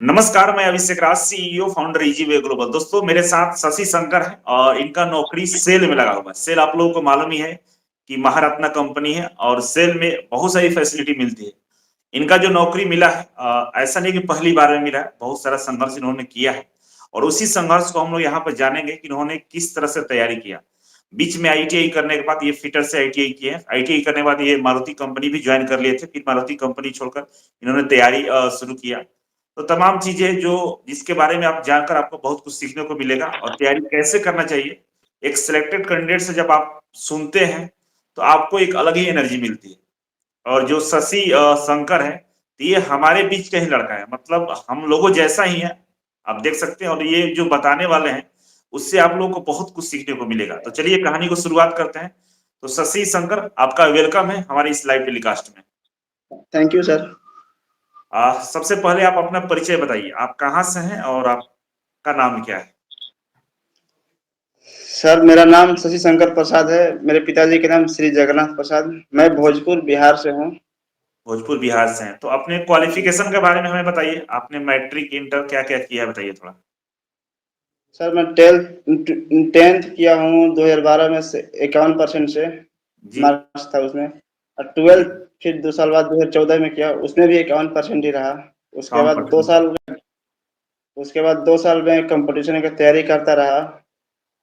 नमस्कार, मैं अभिषेक राज, CEO founder इजीवे global. दोस्तों, मेरे साथ शशि शंकर है और इनका नौकरी सेल में लगा हुआ है। सेल आप लोगों को मालूम ही है कि महारत्ना कंपनी है और सेल में बहुत सारी फैसिलिटी मिलती है। इनका जो नौकरी मिला है, ऐसा नहीं कि पहली बार में मिला है, बहुत सारा संघर्ष इन्होंने किया है और उसी संघर्ष को हम लोग यहाँ पर जानेंगे कि इन्होंने किस तरह से तैयारी किया। बीच में आईटीआई करने के बाद ये फिटर से आईटीआई किए हैं। आईटीआई करने के बाद ये मारुति कंपनी भी ज्वाइन कर लिए थे, फिर मारुति कंपनी छोड़कर इन्होंने तैयारी शुरू किया। तो तमाम चीजें जो जिसके बारे में आप जानकर आपको बहुत कुछ सीखने को मिलेगा और तैयारी कैसे करना चाहिए। एक सिलेक्टेड कैंडिडेट से जब आप सुनते हैं तो आपको एक अलग ही एनर्जी मिलती है। और जो शशि शंकर है, तो ये हमारे बीच का ही लड़का है, मतलब हम लोगों जैसा ही है, आप देख सकते हैं। और ये जो बताने वाले हैं उससे आप लोगों को बहुत कुछ सीखने को मिलेगा। तो चलिए कहानी को शुरुआत करते हैं। तो शशि शंकर, आपका वेलकम है हमारे इस लाइव टेलीकास्ट में। Thank you sir. सबसे पहले आप अपना परिचय बताइए, आप कहाँ से हैं और आपका नाम क्या है? सर मेरा नाम शशि शंकर प्रसाद है। मेरे पिताजी के नाम श्री जगन्नाथ प्रसाद। मैं अच्छा, भोजपुर बिहार से हूँ। भोजपुर बिहार से हैं। तो अपने क्वालिफिकेशन के बारे में हमें बताइए, आपने मैट्रिक इंटर क्या क्या किया है, बताइए थोड़ा। सर मैं टेंथ किया हूँ 2012 में से 51% से जी मार्क्स था उसमें। और जी। ट्वेल्थ फिर 2 साल बाद 2014 में किया, उसमें भी 51% ही रहा। उसके कौन बाद दो पसंद? साल उसके बाद 2 साल में कंपटीशन की तैयारी करता रहा।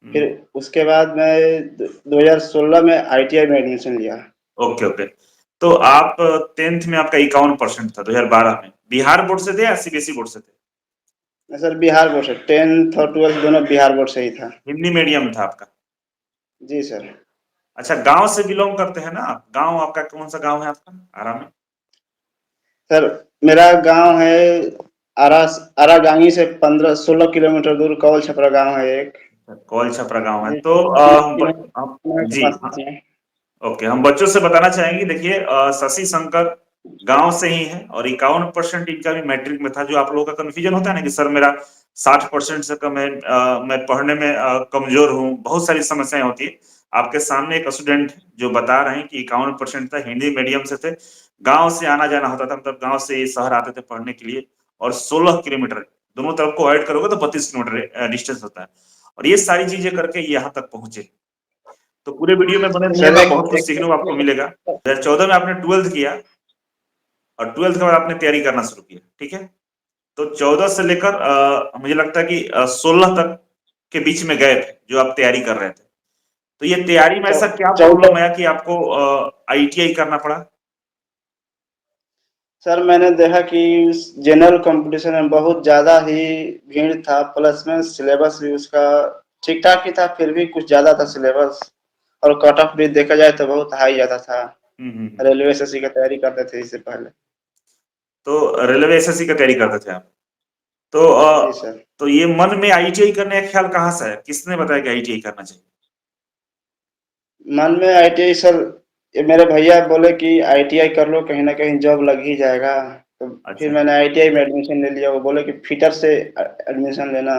फिर हम्म। उसके बाद मैं 2016 में आईटीआई में एडमिशन लिया। Okay okay. तो आप टेंथ में आपका 51% था 2012 में, बिहार बोर्ड से थे या सीबीएसई बोर्ड से थे? सर बिहार बोर्ड से, टेंथ और ट्वेल्थ दोनों बिहार बोर्ड से ही था। हिंदी मीडियम था आपका? जी सर। अच्छा, गांव से बिलोंग करते हैं ना आप? गांव आपका कौन सा गांव है आपका, आरा में? सर मेरा गांव है आरा। आरागांगी से 15-16 किलोमीटर दूर कौल छपरा गांव है एक। कौल छपरा गांव है। जी, तो के जी पास हाँ। है। ओके, हम बच्चों से बताना चाहेंगे, देखिए शशि शंकर गांव से ही है और 51% इनका भी मैट्रिक में था। जो आप लोगों का कंफ्यूजन होता है ना कि सर मेरा 60% से कम है, मैं पढ़ने में कमजोर हूँ, बहुत सारी समस्याएं होती है। आपके सामने एक स्टूडेंट जो बता रहे हैं कि 51% था, हिंदी मीडियम से थे, गांव से आना जाना होता था, मतलब गांव से शहर आते थे पढ़ने के लिए। और 16 किलोमीटर, दोनों तरफ को ऐड करोगे तो 32 किलोमीटर डिस्टेंस होता है। और ये सारी चीजें करके यहाँ तक पहुंचे। तो पूरे वीडियो में बने सर रहिएगा, एक, बहुत कुछ एक सीखने को आपको मिलेगा। 2014 में आपने ट्वेल्थ किया और ट्वेल्थ के बाद आपने तैयारी करना शुरू किया, ठीक है? तो 14 से लेकर मुझे लगता है कि 16 तक के बीच में गए थे जो आप तैयारी कर रहे थे। तो ये तैयारी में ऐसा क्या प्रॉब्लम 14। आया कि आपको आईटीआई करना पड़ा? सर मैंने देखा कि जनरल कंपटीशन में बहुत ज़्यादा ही भीड़ था, प्लस में सिलेबस भी उसका ठीक ठाक ही था, फिर भी कुछ ज़्यादा था सिलेबस। और कट ऑफ भी देखा जाए तो बहुत हाई ज़्यादा था। हम्म। रेलवे एसएससी की तैयारी करते थे इससे पहले। तो रेलवे एसएससी का तैयारी करते थे आप? तो जी सर। तो ये मन में आईटीआई करने का ख्याल कहाँ से है, किसने बताया कि आईटीआई करना चाहिए? मन में आईटीआई सर, ये मेरे भैया बोले कि आईटीआई कर लो, कहीं ना कहीं जॉब लग ही जाएगा। तो फिर अच्छा मैंने आईटीआई में एडमिशन ले लिया। वो बोले कि फिटर से एडमिशन लेना।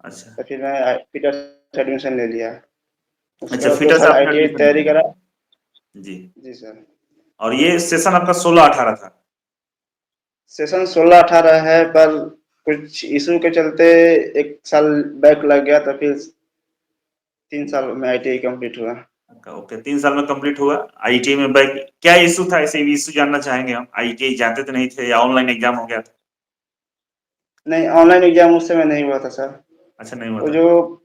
अच्छा। तो फिर मैं फिटर से एडमिशन ले लिया। उसके अच्छा, बाद दो फिटर से साल आपने आईटीआई एडमिशन तैयारी लिया? करा। जी। जी सर। और ये सेशन आपका 16-18 था? सेशन 16-18 है, पर कुछ इशू के चलते 1 साल बैक लग गया, तो फिर 3 साल में आईटीआई कंप्लीट हुआ। ओके, 3 साल में कंप्लीट हुआ। आईटीआई में बैक क्या इशू था? ऐसे भी इशू जानना चाहेंगे हम। आईटीआई जाते तो नहीं थे या ऑनलाइन एग्जाम हो गया था? नहीं, ऑनलाइन एग्जाम उस समय नहीं हुआ था सर। अच्छा, नहीं हुआ वो था। जो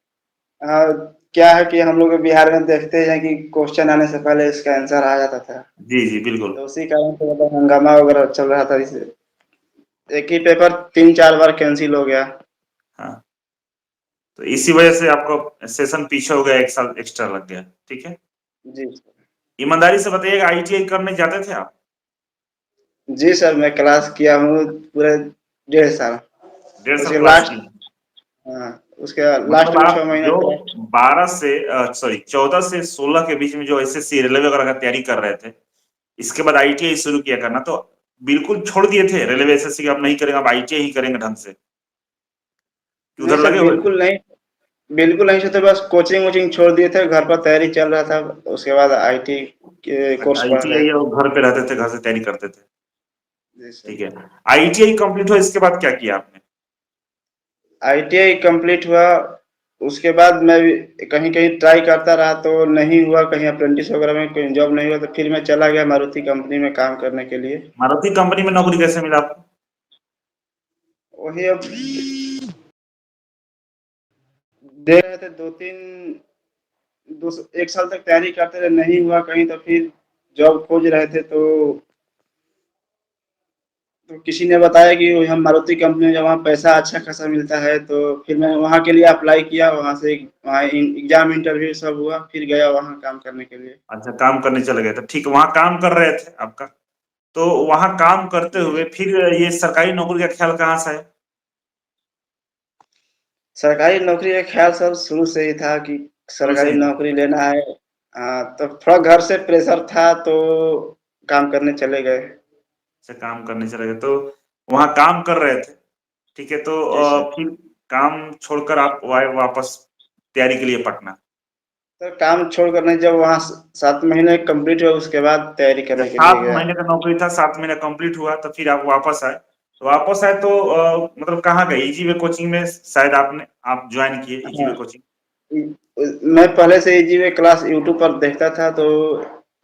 हाँ, क्या है कि हम लोग बिहार में देखते हैं कि क्वेश्चन आने से पहले इसका आंसर आ जाता था। जी जी बिल्कुल। तो उसी कारण से मतलब हंगामा वगैरह चल रहा था। इसे एक ही पेपर 3-4 बार कैंसिल हो गया। हाँ, तो इसी वजह से आपको सेशन पीछे हो गया, 1 साल एक्स्ट्रा लग गया, ठीक है? जी। ईमानदारी से बताइएगा, आईटीआई करने जाते थे आप? जी सर, मैं क्लास किया हूँ पूरे 1.5 साल। 1.5 साल उसके क्लास लास्ट की? हाँ, उसके लास्ट मतलब में आप 6 महीना जो था। 12 से 14 से 16 के बीच में जो एसएससी रेलवे वगैरह का तैयारी कर रहे थे, इसके बाद आईटीआई शुरू किया करना, तो बिल्कुल छोड़ दिए थे रेलवे एसएससी का, अब नहीं करेंगे, अब आईटीआई ही करेंगे ढंग से, कि नहीं उधर सर, लगे हुए थे? बिल्कुल नहीं। बिल्कुल नहीं सोते, बस कोचिंग वोचिंग छोड़ दिए थे, घर पर तैयारी चल रहा था। उसके बाद आईटी के अच्छा, कोर्स पढ़ रहे आईटीआई थे। और घर पे रहते थे, घर से तैयारी करते थे, जी सर। ठीक है। आईटीआई कंप्लीट हुआ, इसके बाद क्या किया आपने? आईटीआई कंप्लीट हुआ, उसके बाद मैं भी कहीं कहीं ट्राई करता रहा तो नहीं हुआ, कहीं अप्रेंटिस वगैरह में कोई जॉब नहीं हुआ तो फिर मैं चला गया मारुति कंपनी में काम करने के लिए। मारुति कंपनी में नौकरी कैसे मिला आपको? वही अब दे रहे थे दो तीन दो एक साल तक तैयारी करते रहे, नहीं हुआ कहीं तो फिर जॉब खोज रहे थे तो किसी ने बताया कि हम मारुति कंपनी में वहाँ पैसा अच्छा खासा मिलता है, तो फिर मैं वहाँ के लिए अप्लाई किया, वहाँ से वहाँ एग्जाम इंटरव्यू सब हुआ, फिर गया वहाँ काम करने के लिए। अच्छा, काम करने चले गए थे, ठीक है, वहां काम कर रहे थे आपका, तो वहां काम करते हुए फिर ये सरकारी नौकरी का ख्याल कहाँ से आया? सरकारी नौकरी का ख्याल सर शुरू से ही था कि शुरू से सरकारी ही था, नौकरी लेना है। तो थोड़ा घर से प्रेशर था तो काम करने चले गए। से काम करने चले गए, तो वहां काम कर रहे थे, ठीक है, तो जी सर। फिर काम छोड़कर आप आए वापस तैयारी के लिए पटना। तो काम छोड़कर नहीं, जब वहाँ 7 महीने कंप्लीट हुआ उसके बाद तैयारी जब करने के लिए सात गया। महीने का नौकरी था, 7 महीना कंप्लीट हुआ, तो फिर आप वापस आए, तो वापस आए तो मतलब कहाँ गए? ईजीवे कोचिंग में शायद आपने आप ज्वाइन किए ईजीवे हाँ, कोचिंग। मैं पहले से ईजीवे क्लास यूट्यूब पर देखता था तो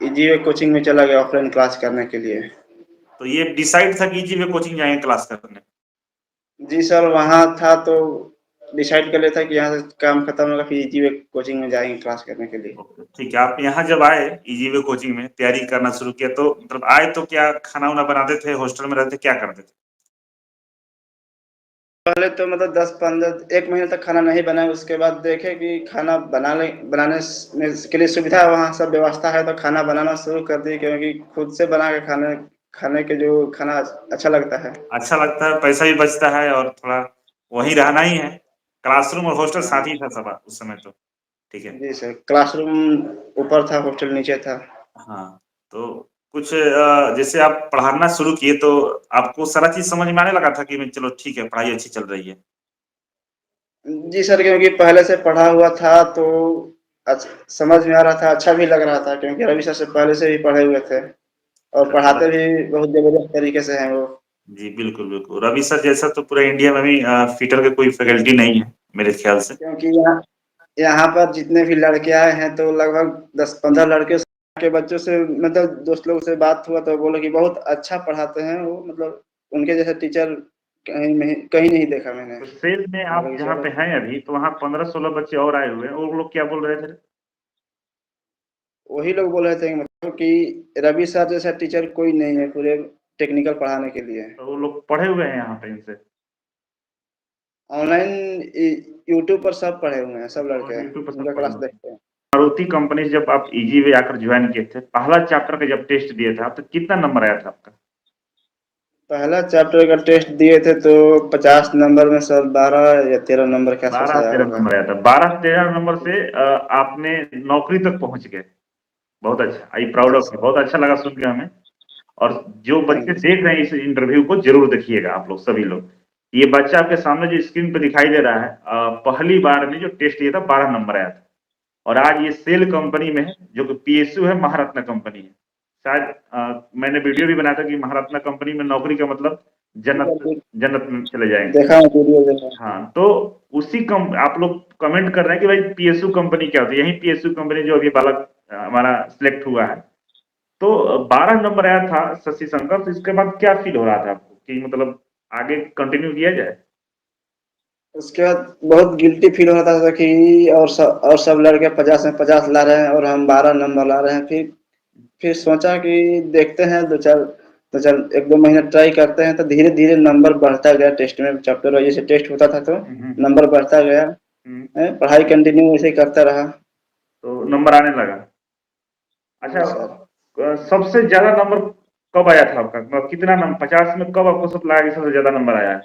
ईजीवे कोचिंग में चला गया ऑफलाइन क्लास करने के लिए। तो ये डिसाइड था कि ईजीवे कोचिंग जाएंगे क्लास करने? जी सर, वहाँ था तो डिसाइड कर लिया था कि यहाँ से काम खत्म होगा फिर ईजीवे कोचिंग में जाएंगे क्लास करने के लिए। ओके, ठीक है, आप यहाँ जब आए ईजीवे कोचिंग में तैयारी करना शुरू किया, तो मतलब आए तो क्या खाना वाना बनाते थे, हॉस्टल में रहते, क्या करते थे? पहले तो मतलब 10-15 1 महीने तक खाना नहीं बनाए, उसके बाद देखे कि खाना बनाने के लिए सुविधा है, वहाँ सब व्यवस्था है तो खाना बनाना शुरू कर दिए, क्योंकि खुद से बना के खाने खाने के जो खाना अच्छा लगता है। अच्छा लगता है, पैसा भी बचता है, और थोड़ा वहीं रहना ही है, क्लासरूम और हॉस्टल साथ ही हाँ था सब उस समय तो, ठीक है। जी सर, क्लासरूम ऊपर था, हॉस्टल नीचे था। हाँ, तो कुछ जैसे आप पढ़ाना शुरू किए तो आपको सारा चीज समझ में आने लगा था कि चलो ठीक है, पढ़ाई अच्छी चल रही है? जी सर, क्योंकि पहले से पढ़ा हुआ था तो समझ में आ रहा था, अच्छा भी लग रहा था, क्योंकि रवि सर से पहले से ही पढ़े हुए थे और अच्छा, पढ़ाते भी बहुत जबरदस्त तरीके से हैं वो। जी बिल्कुल बिल्कुल, रवि सर जैसा तो पूरे इंडिया में भी फिटर के कोई फैकल्टी नहीं है मेरे ख्याल से। क्योंकि यहाँ यहाँ पर जितने भी लड़के आए हैं तो लगभग 10-15 लड़के के बच्चों से, मतलब दोस्त लोग से बात हुआ तो बोले कि बहुत अच्छा पढ़ाते हैं वो, मतलब उनके जैसा टीचर कहीं नहीं देखा मैंने। तो सेल में आप बोले कि जहाँ चलो, पे हैं अभी, तो वहाँ 15-16 बच्चे और आए हुए हैं, वो लोग क्या बोल रहे थे? वही लोग बोल रहे थे कि मतलब कि रवि सर जैसा टीचर कोई नहीं है पूरे टेक्निकल पढ़ाने के लिए। तो वो लोग पढ़े हुए हैं यहाँ पे इनसे? ऑनलाइन यूट्यूब पर सब पढ़े हुए हैं, सब और लड़के यूट्यूब पर सब उनका पढ़े क्लास हुए हैं। देखते हैं। मारुति कंपनी से जब आप ईजीवे आकर ज्वाइन किए थे, पहला चैप्टर का जब टेस्ट दिए थे आप, तो कितना नंबर आया था आपका? पहला चैप्टर का टेस्ट दिए थे तो 50 नंबर में सर 12 या 13 नंबर के आसपास आया 12-13 होगा। नंबर आया था, 12-13 नंबर से आपने नौकरी तक पहुंच गए। बहुत अच्छा, आई प्राउड जी ऑफ यू, सर, बहुत अच्छा लगा सुन के हमें। और जो थैंक बच्चे यू देख सर। रहे हैं इस इंटरव्यू को, जरूर देखिएगा आप लोग, सभी लोग। ये बच्चा आपके सामने जो स्क्रीन पे दिखाई दे रहा है, पहली बार में जो टेस्ट दिया था 12 नंबर आया था, और आज ये सेल कंपनी में है, जो कि पीएसयू है, महारत्ना कंपनी है। शायद मैंने वीडियो भी बनाया था कि महारत्ना कंपनी में नौकरी का मतलब जी जन्नत, सर, जन्नत में चले जाएंगे। देखा हूँ वीडियो देखा। हाँ, तो उसी कम आप लोग कमेंट कर रहे हैं कि भाई पीएसयू कंपनी क्या होती है, यही पीएसयू कंपनी जो अभी बालक हमारा सिलेक्ट हुआ है। तो 12 नंबर आया था शशि शंकर, तो इसके बाद क्या फील हो रहा था आपको कि मतलब आगे कंटिन्यू किया जाए? उसके बाद बहुत गिल्टी फील हो रहा था कि और सब लड़के 50 में 50 ला रहे हैं और हम 12 नंबर ला रहे हैं। फिर सोचा कि देखते हैं, दो चार 1-2 महीने ट्राई करते हैं, तो धीरे धीरे नंबर बढ़ता गया। टेस्ट में चैप्टर वाइज जैसे टेस्ट होता था तो हम्म, नंबर बढ़ता गया। हम्म, पढ़ाई कंटिन्यू वैसे ही करता रहा। तो नंबर आने लगा। अच्छा, जी सर। सबसे ज्यादा नंबर कब आया था आपका, मतलब कितना नंबर 50 में कब आपको सब लगा कि सबसे ज्यादा नंबर आया है?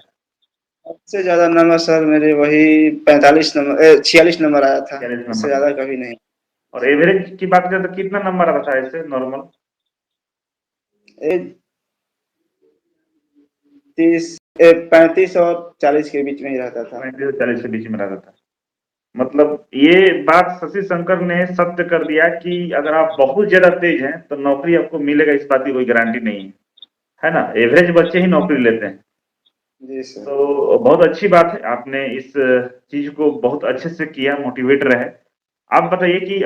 सबसे ज्यादा नंबर सर मेरे वही 45 नंबर 46 नंबर आया था, 40 उससे नंबर? ज्यादा कभी नहीं। और एवरेज की बात करें तो कितना नंबर आता था ऐसे नॉर्मल? ए, 35 और 40 के बीच में ही रहता था। 35 से 40 के बीच में रहता था। मतलब ये बात शशि शंकर ने सत्य कर दिया कि अगर आप बहुत ज्यादा तेज हैं तो नौकरी आपको मिलेगा, इस बात की कोई गारंटी नहीं है, है ना? एवरेज बच्चे ही नौकरी लेते हैं। जी सर। तो बहुत अच्छी बात है, आपने इस चीज को बहुत अच्छे से किया, मोटिवेट रहे। आप बताइए कि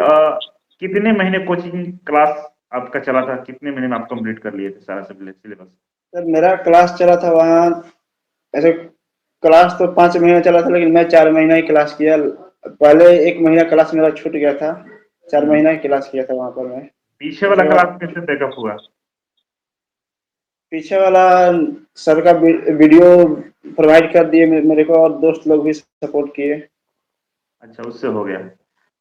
कितने महीने कोचिंग क्लास आपका चला था, कितने महीने में आप कंप्लीट कर लिए थे सारा सिलेबस? सर मेरा क्लास चला था वहाँ, ऐसे क्लास तो 5 महीना चला था, लेकिन मैं 4 महीना ही क्लास किया। पहले 1 महीना क्लास मेरा छूट गया था, 4 महीना ही क्लास किया था वहाँ पर मैं। पीछे वाला उसके बाद क्लास कैसे बैकअप हुआ? पीछे वाला सर का वीडियो प्रोवाइड कर दिए मेरे को, और दोस्त लोग भी सपोर्ट किए। अच्छा, उससे हो गया।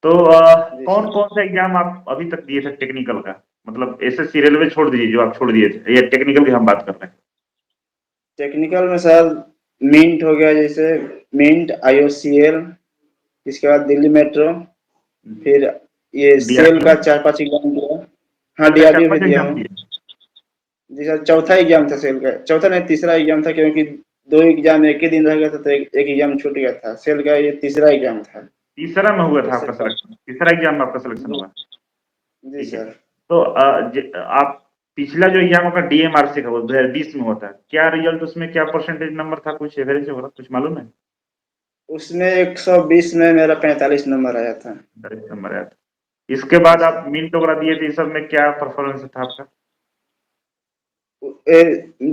तो जी कौन सर। कौन सा एग्जाम आप अभी तक दिए थे टेक्निकल का? मतलब एसएससी रेलवे छोड़ दीजिए जो आप छोड़ दिए थे, ये टेक्निकल की हम बात कर रहे हैं। टेक्निकल में सर मिंट हो गया, जैसे मिंट, IOCL, इसके बाद दिल्ली मेट्रो, फिर ये सेल डीआरडीओ का 4-5 एग्जाम दिया। हाँ, सेल का चार DRDO भी पांच दिया एग्जाम हूँ। दिए? जी सर, चौथा एग्जाम था सेल का, चौथा नहीं तीसरा एग्जाम था, क्योंकि 2 एग्जाम एक ही दिन रह गया था, तो एक एग्जाम छूट गया था। सेल का ये तीसरा एग्जाम था। तीसरा में हुआ था इससे आपका पहले। सिलेक्शन, तीसरा एग्जाम में आपका सिलेक्शन जी। हुआ? जी ठीक है। सर। तो आप पिछला जो एग्जाम आपका डीएमआरसी का वो 2020 में होता है, क्या रिजल्ट उसमें, क्या परसेंटेज नंबर था, कुछ एवरेज होगा, कुछ मालूम है? उसमें 120 में मेरा 45 नंबर आया था। 40 नंबर आया था। इसके जी बाद सर। आप मिंट वगैरह दिए थे, इस सब में क्या परफॉर्मेंस था आपका?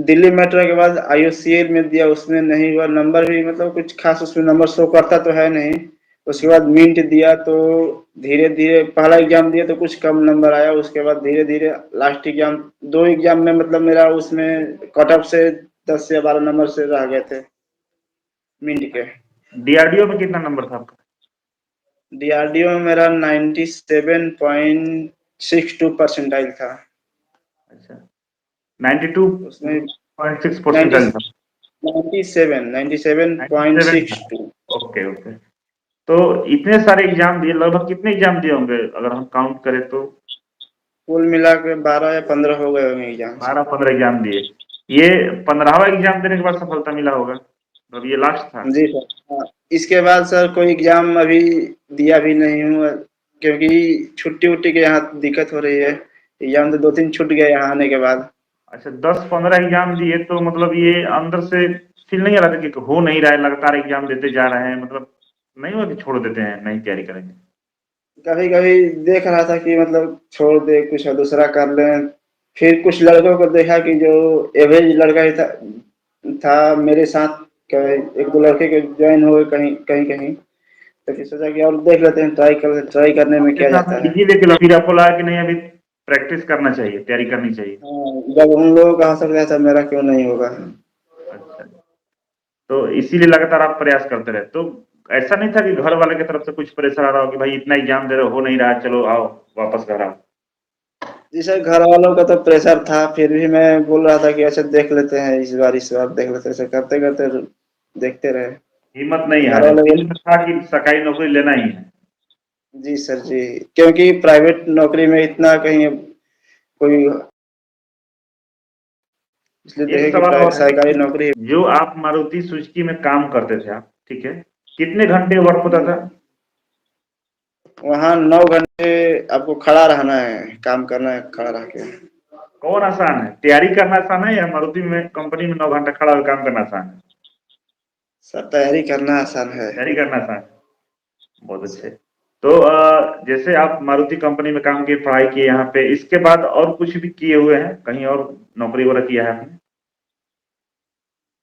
दिल्ली मेट्रो के बाद IOCL में दिया, उसमें नहीं हुआ नंबर भी, मतलब कुछ खास उसमें नंबर शो करता तो है नहीं। उसके बाद मिंट दिया तो धीरे धीरे, पहला एग्जाम दिया तो कुछ कम नंबर आया, उसके बाद धीरे धीरे लास्ट एग्जाम, 2 एग्जाम में मतलब मेरा उसमें कट ऑफ से 10 या 12 नंबर से रह गए थे मिंट के। डीआरडीओ में कितना नंबर था आपका? DRDO में मेरा 97.62 परसेंटाइल था। अच्छा, उसमें 92.6 90 परसेंटाइल था। 97 97 था। 97.62। Okay okay. तो इतने सारे एग्जाम दिए, लगभग कितने एग्जाम दिए होंगे अगर हम काउंट करें तो? कुल मिला के 12 या 15 हो गए होंगे एग्जाम्स। 12-15 एग्जाम दिए। ये 15वां एग्जाम देने के बाद सफलता मिला होगा, मतलब ये लास्ट था? जी सर। हाँ, इसके बाद सर कोई एग्जाम अभी दिया भी नहीं हूँ, क्योंकि छुट्टी उट्टी के यहाँ दिक्कत हो रही है। एग्जाम तो 2-3 छूट गए यहाँ आने के बाद। अच्छा, 10-15 एग्जाम दिए तो मतलब ये अंदर से फील नहीं आ रहा था कि हो नहीं रहा है, लगातार एग्जाम देते जा रहे हैं, मतलब नहीं हुआ कि छोड़ देते हैं, नहीं तैयारी करेंगे? कभी कभी देख रहा था कि मतलब छोड़ दे, कुछ और दूसरा कर लें। फिर कुछ लड़कों को देखा कि जो एवरेज लड़का ही था मेरे साथ, एक दो लड़के के ज्वाइन हुए कहीं कहीं कहीं। तो फिर सोचा कि और देख लेते हैं, ट्राई करने में आपके क्या साथ जाता है। इजी लेके फिर आपको लगा कि नहीं अभी प्रैक्टिस करना चाहिए, तैयारी करनी चाहिए? हाँ, जब उन लोगों का हो सकता है, तब मेरा क्यों नहीं होगा। अच्छा, तो इसीलिए लगातार आप प्रयास करते रहे। तो ऐसा नहीं था कि घर वाले की तरफ से कुछ प्रेशर आ रहा हो कि भाई इतना एग्जाम दे रहे हो नहीं रहा, चलो आओ वापस घर आओ? जी सर, घर वालों का तो प्रेशर था, फिर भी मैं बोल रहा था कि अच्छा देख लेते हैं, इस बार देख लेते हैं, ऐसे करते करते देखते रहे। हिम्मत नहीं घर हारे, वाले दिल बोले में था कि सरकारी नौकरी लेना ही है। जी सर जी, क्योंकि प्राइवेट नौकरी में इतना कहीं कोई, इसलिए एक देखे कि सवाल और है, सरकारी नौकरी। जो आप मारुति सुजुकी में काम करते थे आप, ठीक है, कितने घंटे वर्क होता था? वहाँ 9 घंटे आपको खड़ा रहना है, काम करना है खड़ा रह के। कौन आसान है, तैयारी करना आसान है या मारुति में कंपनी में 9 घंटा खड़ा होकर काम करना आसान है? सर तैयारी करना आसान है। तैयारी करना आसान है। बहुत अच्छे। तो जैसे आप मारुति कंपनी में काम किए, पढ़ाई किए यहाँ पे, इसके बाद और कुछ भी किए हुए हैं, कहीं और नौकरी वगैरह किया है आपने?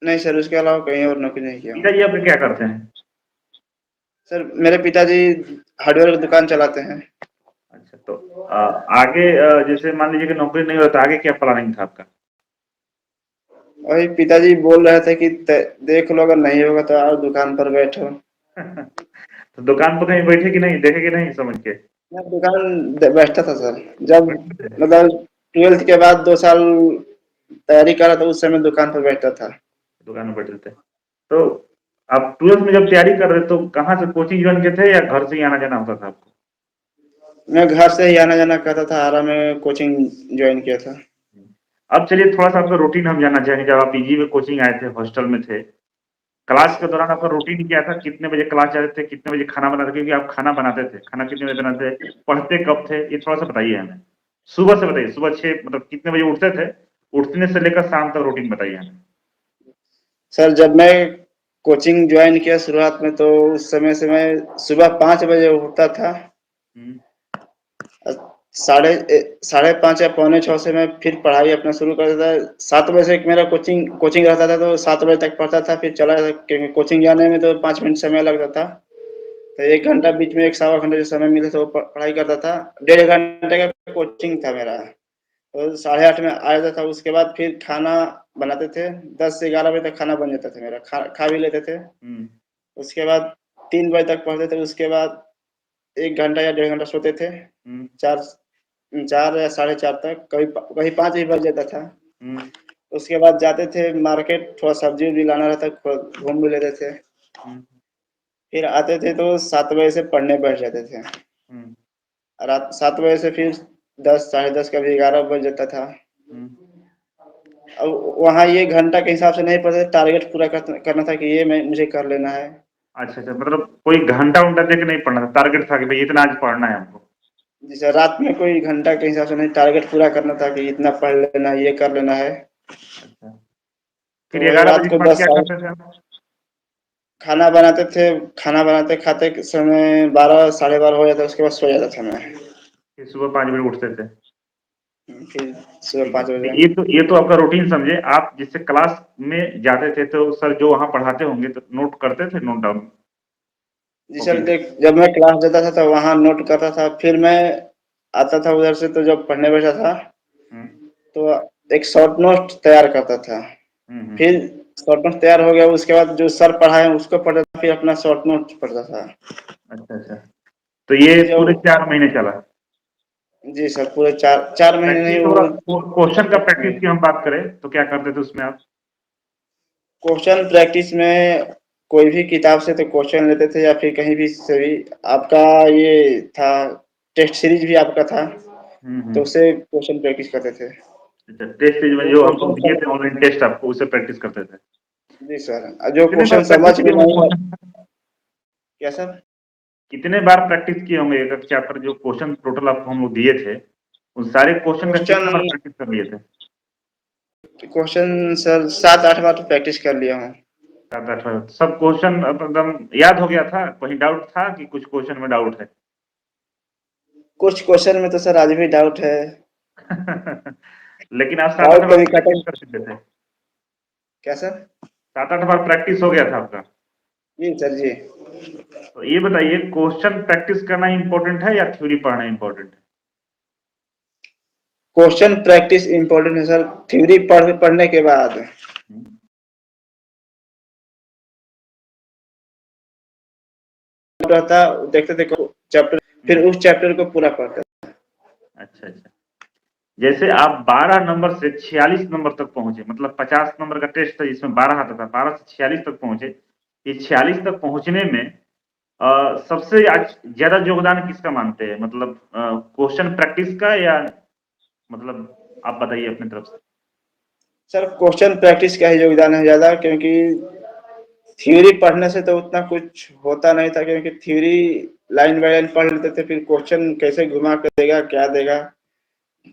नहीं सर, उसके अलावा कहीं और नौकरी नहीं किया हूँ। पिताजी आपके क्या करते हैं? सर मेरे पिताजी हार्डवेयर की दुकान चलाते हैं। अच्छा, तो आगे जैसे मान लीजिए कि नौकरी नहीं होता, आगे क्या प्लानिंग था आपका? वही पिताजी बोल रहे थे कि देख लो, अगर नहीं होगा तो आओ दुकान पर बैठो। तो दुकान पर कहीं बैठे कि नहीं, देखे कि नहीं समझ के? मैं दुकान बैठता था सर, जब बैठते थे? मतलब 12th के बाद 2 साल तैयारी करा था, उस समय दुकान पर बैठता था। दुकान में बैठे थे। तो आप 12th में जब तैयारी कर रहे, तो कहाँ से कोचिंग ज्वाइन किए थे या घर से ही आना जाना होता था आपको? मैं घर से ही आना जाना करता था, आरा में कोचिंग ज्वाइन किया था। अब चलिए थोड़ा सा आपका रूटीन हम जानना चाहेंगे। जब आप पीजी में कोचिंग आए थे, हॉस्टल में थे, क्लास के दौरान आपका रूटीन क्या था? कितने बजे क्लास जाते थे, कितने बजे खाना बनाते थे? क्योंकि आप खाना बनाते थे, खाना कितने बजे बनाते थे, पढ़ते कब थे, ये थोड़ा सा बताइए हमें। सुबह से बताइए, सुबह 6 मतलब कितने बजे उठते थे, उठने से लेकर शाम तक रूटीन बताइए हमें। सर जब मैं कोचिंग ज्वाइन किया शुरुआत में, तो उस समय से मैं सुबह 5 बजे उठता था। साढ़े 5 या पौने 6 से मैं फिर पढ़ाई अपना शुरू कर देता था। 7 बजे से एक मेरा कोचिंग रहता था, तो 7 बजे तक पढ़ता था, फिर चला जाता, क्योंकि कोचिंग जाने में तो 5 मिनट समय लगता था। तो 1 घंटा बीच में, 1 सवा घंटे जो समय मिले तो पढ़ाई करता था। 1.5 घंटे का कोचिंग था मेरा। तो 8:30 में आ जाता था। उसके बाद फिर खाना बनाते थे। 10 से 11 बजे तक खाना बन जाता था मेरा। खा भी लेते थे। उसके बाद 3 बजे तक पढ़ते थे। उसके बाद 1 घंटा या 1.5 घंटा सोते थे। 4 या 4:30 तक, कभी 5 भी बज जाता था। उसके बाद जाते थे मार्केट, थोड़ा सब्जी उब्जी लाना रहता, घूम भी लेते थे। फिर आते थे तो 7 बजे से पढ़ने बैठ जाते थे। रात 7 बजे से फिर 10, साढ़े 10, कभी 11 बज जाता था। अब वहाँ ये घंटा के हिसाब से नहीं पढ़ते, टारगेट पूरा करना था कि ये मुझे कर लेना है। अच्छा, मतलब कोई घंटा उंटा देके नहीं पढ़ना था, टारगेट था कि भाई इतना आज पढ़ना है हमको। जैसे रात में कोई घंटा के हिसाब से नहीं, टारगेट पूरा करना था कि इतना पढ़ लेना है, ये कर लेना है। अच्छा, तो फिर वही 11 रात बजे को के बाद 10 क्या साढ़े करते थे आप? खाना बनाते थे। खाना बनाते खाते समय 12, साढ़े 12 हो जाता, उसके बाद सो जाता था मैं। फिर सुबह 5 बजे उठते थे। फिर सुबह ठीक है, 5 बजे। ये तो आपका रूटीन समझे। आप जिससे क्लास में जाते थे तो सर जो वहाँ पढ़ाते होंगे तो नोट करते थे, नोट डाउन जी कॉपी सर, में? देख जब मैं क्लास जाता था तो वहाँ नोट करता था। फिर मैं आता था उधर से, तो जब पढ़ने बैठा था हम्म, तो एक शॉर्ट नोट तैयार करता था। फिर हम्म। शॉर्ट नोट तैयार हो गया, उसके बाद जो सर पढ़ाए उसको पढ़ता था, फिर अपना शॉर्ट नोट पढ़ता था। अच्छा अच्छा, तो ये फिर जो पूरे 4 महीने चला। जी सर, पूरे 4 महीने नहीं, प्रैक्टिस वो थोड़ा क्वेश्चन का 1 प्रैक्टिस महीने। की हम बात करें तो क्या करते थे उसमें आप? क्वेश्चन प्रैक्टिस में कोई भी किताब से तो क्वेश्चन लेते थे, या फिर कहीं भी से भी। आपका ये था, टेस्ट सीरीज भी आपका था, तो हम्म। उससे क्वेश्चन प्रैक्टिस करते थे। अच्छा, टेस्ट सीरीज में वो जो हमको क्वेश्चन दिए थे ऑनलाइन टेस्ट, आपको उससे प्रैक्टिस करते थे? जी सर, जो कितने बार क्वेश्चन प्रैक्टिस समझ किए में होंगे नहीं आए। क्वेश्चन? क्या सर? कितने बार प्रैक्टिस किए होंगे एक चैप्टर? जो क्वेश्चन टोटल आपको हम लोग दिए थे उन सारे क्वेश्चन का क्वेश्चन कितने बार प्रैक्टिस कर लिए थे? क्वेश्चन सर 7-8 बार तो प्रैक्टिस कर लिया हूँ। 7 8 बार सब क्वेश्चन एकदम याद हो गया था? कहीं डाउट था कि कुछ क्वेश्चन में डाउट है? कुछ क्वेश्चन में तो सर आज भी डाउट है। लेकिन आप 7 8 डाउट बार कभी प्रैक्टिस खत्म। कर चुके थे? क्या सर? 7 8 बार प्रैक्टिस हो गया था आपका? जी सर जी। तो ये बताइए, क्वेश्चन प्रैक्टिस करना इंपॉर्टेंट है या थ्योरी पढ़ना इंपॉर्टेंट क्वेश्चन प्रैक्टिस इंपॉर्टेंट है सर, थ्योरी पढ़ने के बाद है? रहता, देखते थे चैप्टर, फिर उस चैप्टर को पूरा पढ़ते। अच्छा अच्छा, जैसे आप 12 नंबर से 46 नंबर तक पहुंचे, मतलब 50 नंबर का टेस्ट था जिसमें 12 आता था, 12 से 46 तक पहुंचे। ये 46 तक पहुंचने में सबसे ज्यादा योगदान किसका मानते हैं? मतलब क्वेश्चन प्रैक्टिस का, या मतलब आप बताइए अपनी तरफ से। सर क्वेश्चन प्रैक्टिस का ही योगदान है ज्यादा, क्योंकि थ्योरी पढ़ने से तो उतना कुछ होता नहीं था, क्योंकि थ्योरी लाइन बाय लाइन पढ़ लेते थे, फिर क्वेश्चन कैसे घुमा कर देगा, क्या देगा, अच्छा,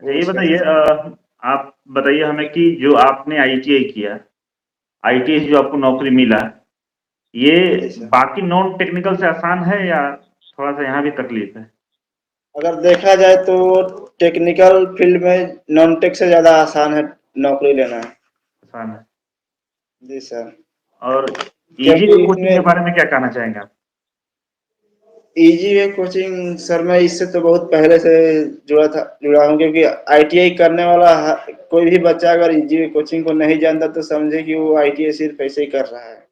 वो ये उसका बताइए, था। आप बताइए हमें कि जो आपने आईटीआई किया, आईटीआई से जो आपको नौकरी मिला, ये जी सर, बाकी नॉन टेक्निकल से आसान है या थोड़ा सा यहाँ भी तकलीफ है? अगर देखा जाए तो टेक्निकल फील्ड में नॉन टेक से ज्यादा आसान है नौकरी लेना। आसान है। जी सर, और इजी वे क्योंकि कोचिंग के इसमें बारे में क्या कहना चाहेंगे आप? इजी वे कोचिंग सर, मैं इससे तो बहुत पहले से जुड़ा हूँ, क्योंकि आईटीआई करने वाला कोई भी बच्चा अगर इजी वे कोचिंग को नहीं जानता तो समझे कि वो आईटीआई सिर्फ ऐसे ही कर रहा है।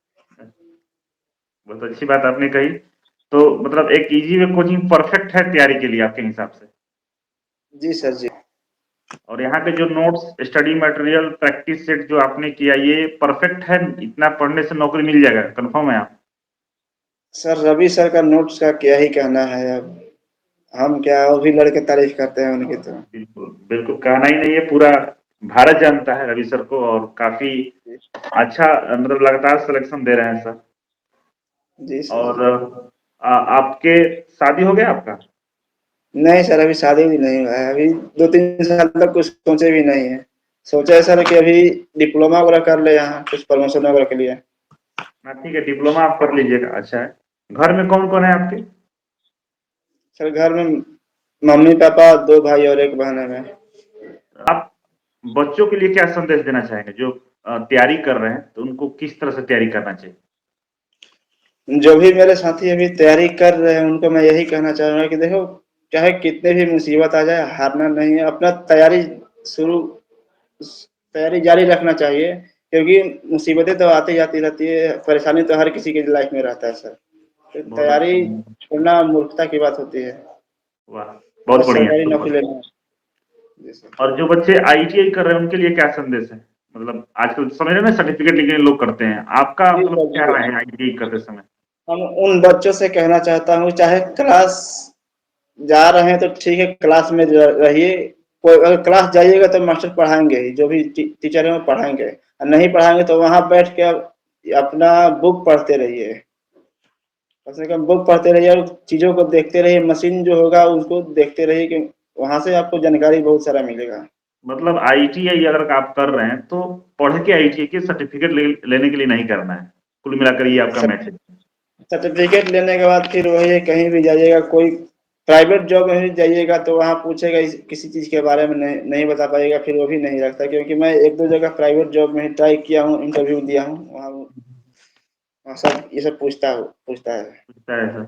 बहुत अच्छी बात आपने कही। तो मतलब एक इजी वे कोचिंग परफेक्ट है तैयारी के लिए आपके हिसाब से? जी सर जी। और यहाँ के जो notes, study material, practice set जो आपने किया, ये परफेक्ट है? इतना पढ़ने से नौकरी मिल जाएगा, कंफर्म है आप? सर रवि सर का नोट्स का क्या ही कहना है अब, हम क्या, वो भी लड़के तारीफ करते हैं उनकी तो। बिल्कुल बिल्कुल, कहना ही नहीं है, पूरा भारत जानता है रवि सर को, और काफी अच्छा, मतलब लगातार सिलेक्शन दे रहे हैं सर। जी सर जी। और आपके शादी हो गया आपका? नहीं सर, अभी शादी भी नहीं हुआ है, अभी 2-3 साल तक कुछ सोचे भी नहीं है। सोचा है सर कि अभी डिप्लोमा वगैरह कर ले यहाँ कुछ प्रमोशन वगैरह के लिए। हाँ ठीक है, डिप्लोमा आप कर लीजिएगा, अच्छा है। घर में कौन कौन है आपके? सर घर में मम्मी पापा 2 भाई और 1 बहन है मैं। आप बच्चों के लिए क्या संदेश देना चाहेंगे जो तैयारी कर रहे हैं, तो उनको किस तरह से तैयारी करना चाहिए? जो भी मेरे साथी अभी तैयारी कर रहे हैं उनको मैं यही कहना चाहूँगा कि देखो, चाहे कितने भी मुसीबत आ जाए हारना नहीं है, अपना शुरू तैयारी जारी रखना चाहिए, क्योंकि मुसीबतें तो आती जाती रहती है, परेशानी तो हर किसी की लाइफ में रहता है सर। तो बहुत तैयारी अच्छा। छोड़ना मूर्खता की बात होती है। वाह! बहुत बस बढ़िया, सरकारी बहुत नौकरी बढ़िया। लेना है। जी सर। और जो बच्चे आईटीआई कर रहे हैं उनके लिए क्या संदेश है? मतलब आजकल समझ रहे हैं ना, सर्टिफिकेट लेके लोग करते हैं। आपका जी मतलब सर, क्या जी। राय है आईटीआई करते समय? हम उन बच्चों से कहना चाहता हूँ, चाहे क्लास जा रहे हैं तो ठीक है, क्लास में रहिए। कोई अगर क्लास जाइएगा तो मास्टर पढ़ाएंगे ही, जो भी टीचर है वो पढ़ाएंगे, और नहीं पढ़ाएंगे तो वहाँ बैठ के अपना बुक पढ़ते रहिए। कम से कम बुक पढ़ते रहिए और चीज़ों को देखते रहिए, मशीन जो होगा उसको देखते रहिए, कि वहाँ से आपको जानकारी बहुत सारा मिलेगा। मतलब आईटीआई अगर आप कर रहे हैं तो पढ़ के आईटीआई के सर्टिफिकेट लेने के लिए नहीं करना है। कुल मिलाकर ये आपका मैसेज है। सर्टिफिकेट लेने के बाद फिर वही है, कहीं भी जाइएगा, कोई प्राइवेट जॉब में भी जाइएगा तो वहाँ पूछेगा किसी चीज़ के बारे में नहीं बता पाइएगा, फिर वो भी नहीं रखता, क्योंकि मैं 1-2 जगह प्राइवेट जॉब में ही ट्राई किया हूँ, इंटरव्यू दिया हूँ, वहाँ वहाँ सब ये सब पूछता है। पूछता है सर।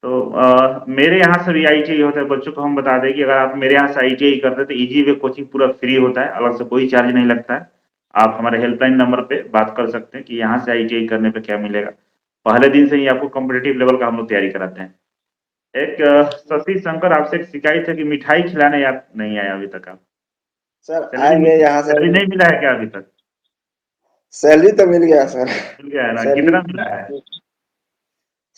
तो मेरे यहाँ से भी आईटीआई होता है। बच्चों को हम बता दें कि अगर आप मेरे यहाँ से आईटीआई करते हैं तो इजी वे कोचिंग पूरा फ्री होता है, अलग से कोई चार्ज नहीं लगता है। आप हमारे हेल्पलाइन नंबर पे बात कर सकते हैं कि यहाँ से आईटीआई करने पे क्या मिलेगा। पहले दिन से ही आपको कॉम्पिटिटिव लेवल का हम लोग तैयारी कराते हैं। एक शशि शंकर, आपसे एक शिकायत है कि मिठाई खिलाने याद नहीं आया अभी तक आप। सर सैलरी आएंगे यहाँ से। सैलरी नहीं मिला है क्या अभी तक? सैलरी तो मिल गया सर। मिल गया है ना? सैलरी कितना मिला है? हाँ, जब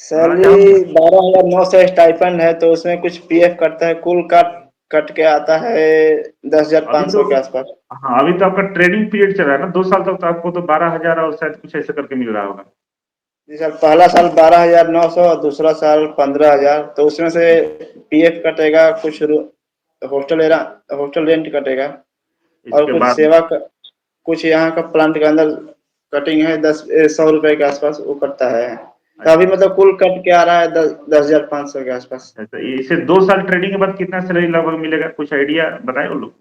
सैलरी 12,900 स्टाइपेंड है, तो उसमें कुछ पीएफ कटता है, कुल कट के आता है अभी तो 10,500 के आसपास। हाँ, अभी तो आपका ट्रेनिंग पीरियड चल रहा है ना, 2 साल तक तो आपको तो 12,000 और शायद कुछ ऐसे करके मिल रहा होगा। जी सर, पहला साल 12,900 और दूसरा साल 15,000, तो उसमें से पीएफ कटेगा, कुछ हॉस्टल रेंट कटेगा, और इसके कुछ बाद कुछ यहाँ का प्लांट के अंदर कटिंग है, 100 रुपए के आसपास वो कटता है। तो अभी अच्छा, मतलब कुल कट के आ रहा है 10,500 के आसपास। अच्छा, इसे 2 साल ट्रेनिंग के बाद कितना सैलरी लगभग मिलेगा, कुछ आइडिया बताए वो लोग?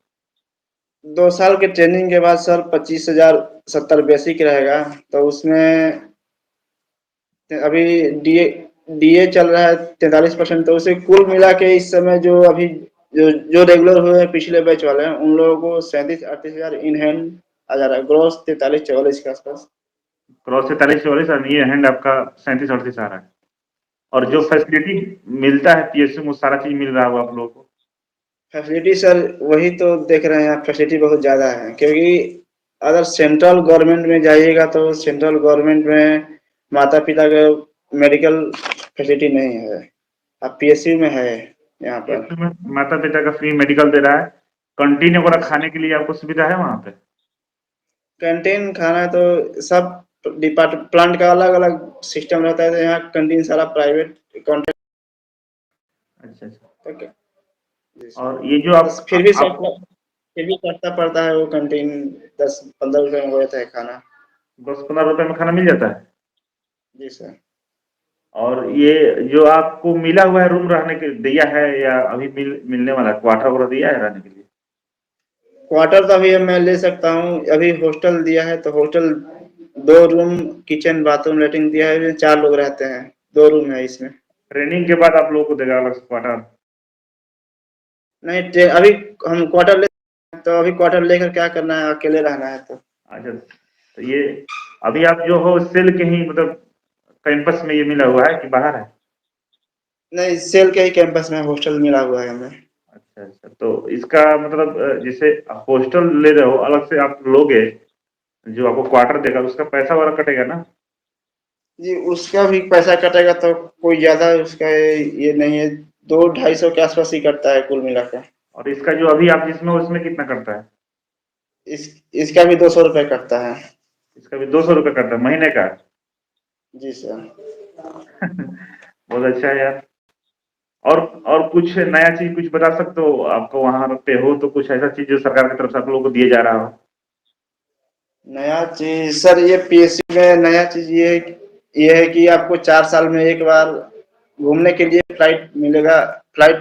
2 साल के ट्रेनिंग के बाद सर 25,070 बेसिक रहेगा, तो उसमें अभी डीए डीए चल रहा है 43%, तो उसे कुल मिला के इस समय जो अभी जो रेगुलर हुए हैं पिछले बैच वाले हैं, उन लोगों को 37-38 हजार इन हैंड आ जा रहा है, ग्रॉस 43-44 के आसपास। क्रॉस से 43-44 और ये हैंड आपका 37-38 आ रहा है। और जी जो सर। फैसिलिटी मिलता है पीएसयू में वो सारा चीज मिल रहा होगा आप लोगों को? फैसिलिटी सर वही तो देख रहे हैं, फैसिलिटी बहुत ज़्यादा है, क्योंकि अगर सेंट्रल गवर्नमेंट में जाइएगा तो सेंट्रल गवर्नमेंट में माता पिता का मेडिकल फैसिलिटी नहीं है, अब पीएसयू में है यहाँ पर। पीएसयू में माता पिता का फ्री मेडिकल दे रहा है। कंटीन जी वगैरह सर। खाने के लिए आपको सुविधा है वहाँ पे? कैंटीन खाना तो सब प्लांट का अलग अलग सिस्टम रहता है, तो यहाँ कैंटीन सारा प्राइवेट कॉन्ट्रैक्ट। अच्छा, अच्छा। जी सर। और ये जो बस आप फिर भी आपको सस्ता पड़ता है वो कैंटीन, 10-15 रुपए में हो जाता है खाना। 10-15 रुपए में खाना मिल जाता है? जी सर। और ये जो आपको मिला हुआ है रूम रहने के दिया है या अभी मिलने वाला है, क्वार्टर वगैरह दिया है रहने के लिए? क्वार्टर तो अभी मैं ले सकता हूँ, अभी हॉस्टल दिया है, तो hostel 2 room, kitchen bathroom latrine दिया है, 4 लोग रहते हैं, 2 रूम है इसमें। ट्रेनिंग के बाद आप लोगों को देगा अलग से क्वार्टर? नहीं अभी हम क्वार्टर ले, तो अभी क्वार्टर लेकर क्या करना है, अकेले रहना है तो। अच्छा, तो ये अभी आप जो हो सेल के ही मतलब कैंपस में ये मिला हुआ है कि बाहर है? नहीं, सेल के ही कैंपस में हॉस्टल मिला हुआ है हमें। अच्छा, अच्छा, तो इसका मतलब जैसे हॉस्टल ले रहे हो अलग से आप लोगे, जो आपको क्वार्टर देगा उसका पैसा वगैरह कटेगा ना? जी उसका भी पैसा कटेगा, तो कोई ज्यादा उसका ये नहीं है, 200-250 के आसपास ही कटता है कुल मिलाकर। और इसका जो अभी आप जिसमें हो उसमें कितना कटता है? इस इसका भी 200 रुपये कटता है। इसका भी 200 रुपये कटता है महीने का? जी सर। बहुत अच्छा है यार। और कुछ नया चीज कुछ बता सकते हो, आपको वहां पे हो तो कुछ ऐसा चीज जो सरकार की तरफ से आप लोगों को दिए जा रहा हो? नया चीज सर, ये पीएससी में नया चीज ये है कि आपको 4 साल में एक बार घूमने के लिए फ्लाइट मिलेगा। फ्लाइट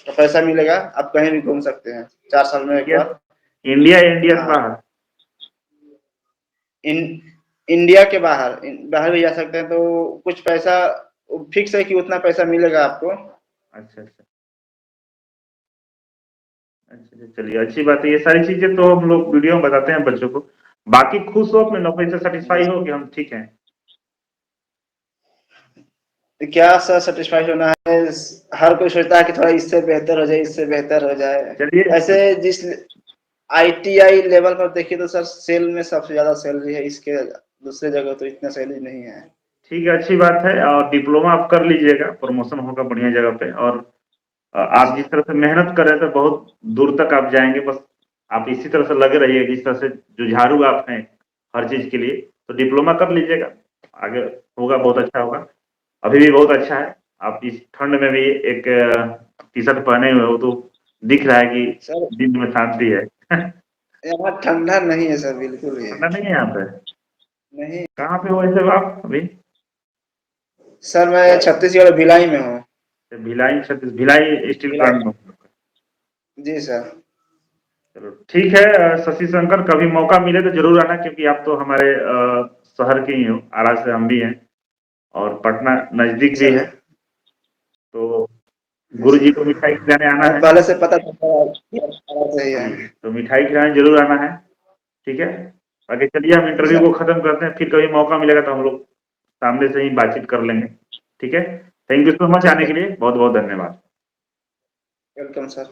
का पैसा मिलेगा, आप कहीं भी घूम सकते हैं 4 साल में एक इंडिया बार। इंडिया या इंडिया से हाँ, बाहर? इन इंडिया के बाहर बाहर भी जा सकते हैं, तो कुछ पैसा फिक्स है कि उतना पैसा मिलेगा आपको। अच्छा अच्छा अच्छा अच्छा, चलिए अच्छी बात है। ये सारी चीजें तो हम लोग वीडियो में बताते हैं बच्चों को। बाकी खुश हो अपने नौकरी से, सेटिस्फाई हो कि हम ठीक हैं? क्या सर सेटिस्फाई होना है, हर कोई सोचता है कि थोड़ा इससे बेहतर हो जाए, इससे बेहतर हो जाए। चलिए। ऐसे जिस आईटीआई लेवल पर देखिए तो सर सेल में सबसे ज्यादा सैलरी है, इसके दूसरे जगह तो इतना सैलरी नहीं है। ठीक है, अच्छी बात है। और डिप्लोमा आप कर लीजिएगा, प्रमोशन होगा बढ़िया जगह पे। और आप जिस तरह से मेहनत कर रहे थे बहुत दूर तक आप जाएंगे। बस आप इसी तरह से लगे रहिए, जिस तरह से जुझारू आप हैं हर चीज के लिए। तो डिप्लोमा कर लीजिएगा, आगे होगा, बहुत अच्छा होगा। अभी भी बहुत अच्छा है। आप इस ठंड में भी एक टी शर्ट पहने हुए हो तो दिख रहा है कि सर दिन में शांति है। यहाँ ठंडा नहीं है सर, बिल्कुल ही ठंडा नहीं है यहाँ पे? नहीं। कहाँ पे हो ऐसे आप अभी? सर मैं छत्तीसगढ़ भिलाई में हूँ। भिलाई, छत्तीस, भिलाई स्टील भिलाई, प्लांट में? जी सर। चलो ठीक है। शशि शंकर, कभी मौका मिले तो जरूर आना, क्योंकि आप तो हमारे शहर के ही हो। आरा से हम भी हैं और पटना नजदीक भी सर है। तो गुरु जी को मिठाई खिलाने आना हमें है। पहले से पता था कि आप सही है। जी, तो मिठाई खिलाने जरूर आना है। ठीक है। बाकी चलिए, हम इंटरव्यू सर को खत्म करते हैं, फिर कभी मौका मिलेगा तो हम लोग सामने से ही बातचीत कर लेंगे। ठीक है। थैंक यू सो मच ठीक आने है, के लिए, बहुत बहुत धन्यवाद। Welcome sir.